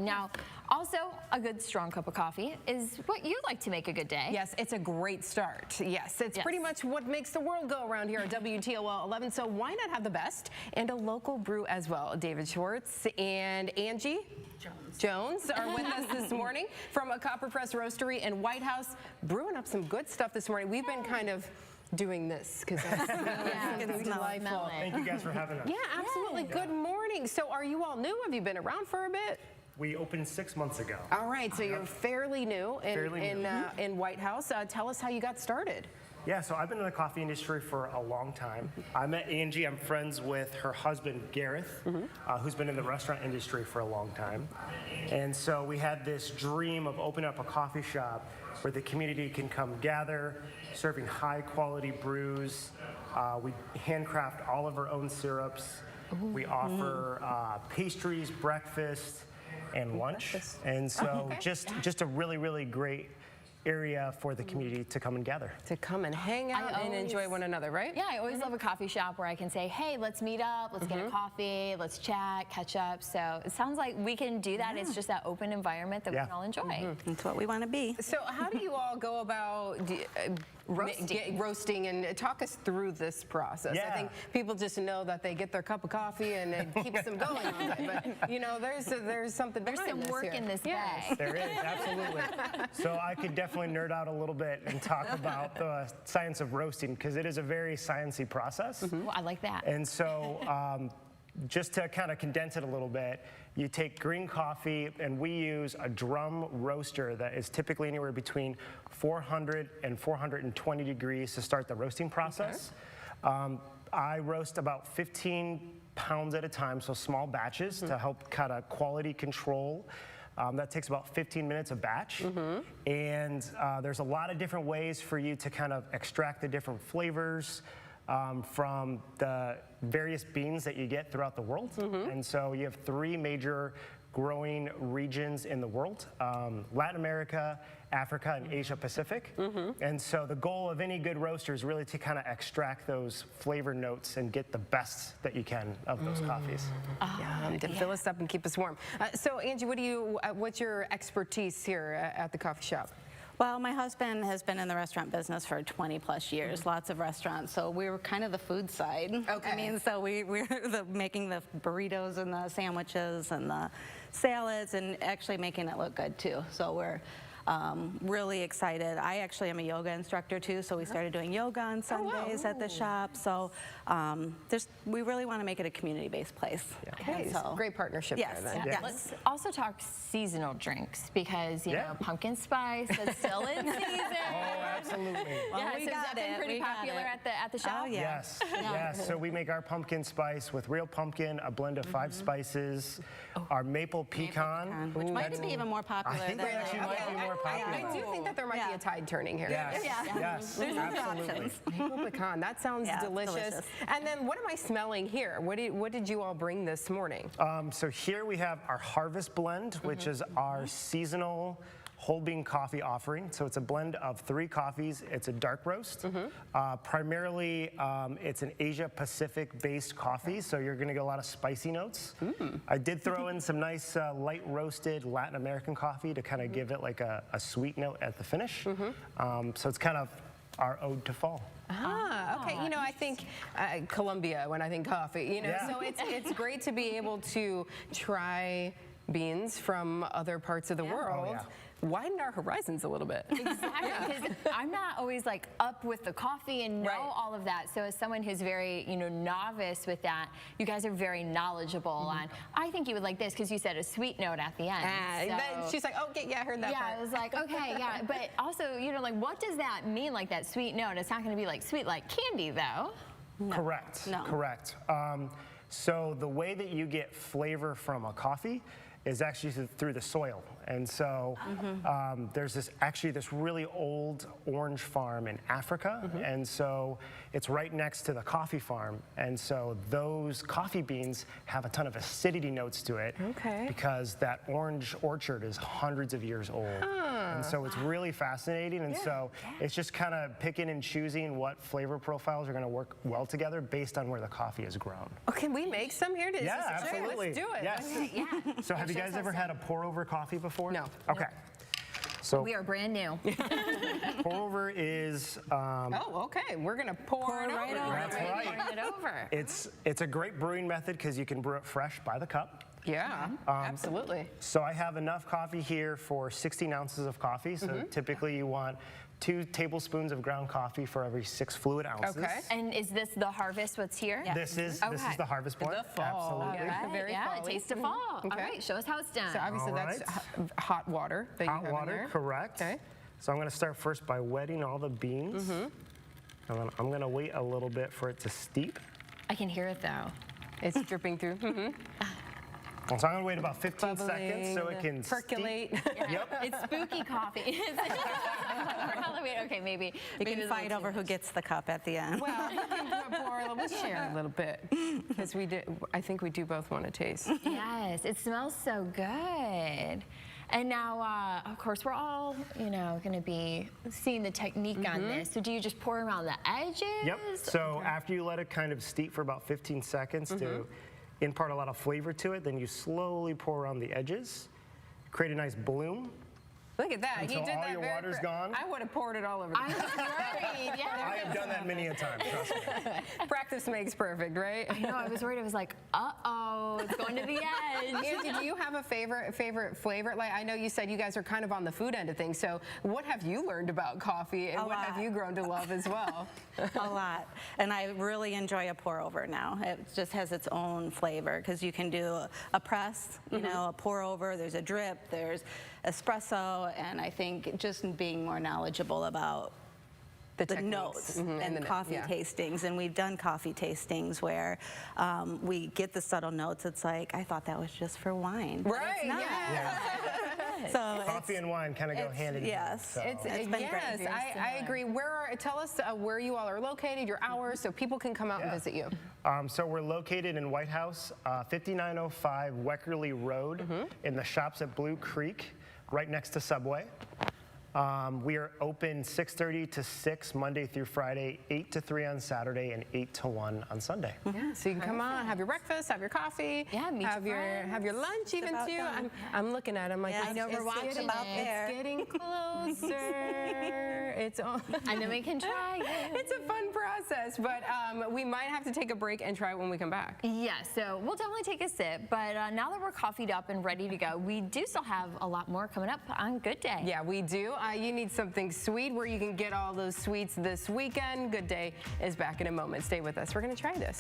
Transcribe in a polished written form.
Now, also, a good strong cup of coffee is what you like to make a good day. Yes, it's a great start. Yes, it's pretty much what makes the world go around here at WTOL 11, so why not have the best and a local brew as well? David Schwartz and Angie Jones are with us this morning from a Press Roastery in Whitehouse, brewing up some good stuff this morning. We've been kind of doing this because it's delightful. Thank you guys for having us. Yeah, absolutely. Yeah. Good morning. So are you all new? Have you been around for a bit? We opened 6 months ago. All right, so you're fairly new in Whitehouse. Tell us how you got started. Yeah, so I've been in the coffee industry for a long time. I met Angie. I'm friends with her husband, Gareth, who's been in the restaurant industry for a long time. And so we had this dream of opening up a coffee shop where the community can come gather, serving high quality brews. We handcraft all of our own syrups. We offer pastries, breakfast, and lunch. And so just a really, really great area for the community to come and gather. To come and hang out and enjoy one another, right? Yeah, I always love a coffee shop where I can say, hey, let's meet up, let's get a coffee, let's chat, catch up. So it sounds like we can do that. It's just that open environment that we can all enjoy. That's what we want to be. So how do you all go about roasting and talk us through this process? I think people just know that they get their cup of coffee and it keeps them going all day, but you know, there's something behind There's some work in this bag. There is, absolutely. So I could definitely nerd out a little bit and talk about the science of roasting because it is a very sciencey process. Well, I like that. And so just to kind of condense it a little bit, you take green coffee and we use a drum roaster that is typically anywhere between 400 and 420 degrees to start the roasting process. I roast about 15 pounds at a time, so small batches to help kind of quality control. That takes about 15 minutes a batch. And there's a lot of different ways for you to kind of extract the different flavors from the various beans that you get throughout the world. And so you have 3 major growing regions in the world, Latin America, Africa, and Asia Pacific. And so the goal of any good roaster is really to kind of extract those flavor notes and get the best that you can of those coffees. To fill us up and keep us warm. So Angie, what's your expertise here at the coffee shop? Well, my husband has been in the restaurant business for 20 plus years, lots of restaurants, so we were kind of the food side. I mean, so we're making the burritos and the sandwiches and the salads and actually making it look good too. So we're really excited. I actually am a yoga instructor too, so we started doing yoga on Sundays at the shop. So we really want to make it a community-based place. Okay, so great partnership there then. Let's also talk seasonal drinks because, you know, pumpkin spice is still in season. Oh, absolutely. Well, so has that been pretty popular at the shop? Oh, yeah. Yes. So we make our pumpkin spice with real pumpkin, a blend of 5 spices, our maple pecan. Which might be even more popular I think than they actually might be more popular. I do think that there might be a tide turning here. Yes, absolutely. Maple pecan, that sounds delicious. And then what am I smelling here? What did you all bring this morning? So here we have our harvest blend, which is our seasonal whole bean coffee offering. So it's a blend of 3 coffees. It's a dark roast. Primarily, it's an Asia Pacific based coffee, so you're gonna get a lot of spicy notes. I did throw in some nice light roasted Latin American coffee to kind of give it like a sweet note at the finish. So it's kind of our ode to fall. Okay. You know, I think Colombia when I think coffee. You know, so it's great to be able to try beans from other parts of the world. Widen our horizons a little bit. Exactly, because I'm not always like up with the coffee and know all of that. So as someone who's very, you know, novice with that, you guys are very knowledgeable on. I think you would like this because you said a sweet note at the end. So, she's like, okay, yeah, I heard that part. I was like, okay, but also, you know, like, what does that mean, like that sweet note? It's not going to be like sweet like candy, though. No. Correct. No. Correct. So the way that you get flavor from a coffee is actually through the soil. And so there's this really old orange farm in Africa. And so it's right next to the coffee farm. And so those coffee beans have a ton of acidity notes to it because that orange orchard is hundreds of years old. And so it's really fascinating. And so it's just kind of picking and choosing what flavor profiles are going to work well together based on where the coffee is grown. Oh, can we make some here? Yeah, absolutely. Let's do it. Yes. So have Have you guys ever had a pour-over coffee before? No. Okay. So We are brand new. pour-over is Oh, okay. We're going to pour it right over. over. that's right. Turn it over. It's a great brewing method because you can brew it fresh by the cup. Yeah, absolutely. So I have enough coffee here for 16 ounces of coffee. So typically you want 2 tablespoons of ground coffee for every 6 fluid ounces. Okay. And is this the harvest, what's here? Yeah. This is Okay. the harvest point. The fall. Absolutely. All right. Very yeah, fall-y. taste of fall. Okay. All right, show us how it's done. So obviously All that's right. hot water that you Hot have water, in there. correct. Okay. So I'm going to start first by wetting all the beans. And then I'm going to wait a little bit for it to steep. I can hear it though. It's dripping through. And so I'm going to wait about 15 seconds so it can percolate. Yep. It's spooky coffee. For Halloween, okay, maybe. You maybe can a fight little over too who much. gets the cup at the end. Well, we can do a pour. Let's share a little bit because I think we do both want to taste. Yes, it smells so good. And now, of course, we're all, going to be seeing the technique on this. So do you just pour around the edges? Yep. So after you let it kind of steep for about 15 seconds to impart a lot of flavor to it, then you slowly pour around the edges, create a nice bloom. Look at that. Until He did all that your very water's quick. gone? I would have poured it all over the I was worried, I yeah. have done that many a time, trust me. Practice makes perfect, right? I know, I was worried. I was like, uh-oh, it's going to the edge. Angie, do you have a favorite flavor? Like, I know you said you guys are kind of on the food end of things, so what have you learned about coffee and A what have lot. you grown to love as well? A lot. And I really enjoy a pour over now. It just has its own flavor because you can do a press, a pour over, there's a drip, there's espresso, and I think just being more knowledgeable about the techniques. notes And and the- coffee yeah. tastings. And we've done coffee tastings where we get the subtle notes. It's like, I thought that was just for wine. but Right, it's not. yeah. So Coffee and wine kind of go it's- hand in hand. yes. so. It's been great. yes, Very I similar. agree. Tell us where you all are located, your hours, so people can come out and Yeah. visit you. So we're located in Whitehouse, 5905 Weckerly Road in the shops at Blue Creek, right next to Subway. We are open 6:30 to 6 Monday through Friday, 8 to 3 on Saturday, and 8 to 1 on Sunday. Yeah, so you can come on, have your breakfast, have your coffee, Yeah, meet have your have your lunch even about too. done. I'm looking at it. I'm like, Yes, I know, we're it's watching getting- about there. It's getting closer. It's on. And then we can try it. It's a fun process, but we might have to take a break and try it when we come back. Yeah, so we'll definitely take a sip, but now that we're coffeeed up and ready to go, we do still have a lot more coming up on Good Day. Yeah, we do. You need something sweet where you can get all those sweets this weekend. Good Day is back in a moment. Stay with us. We're going to try this.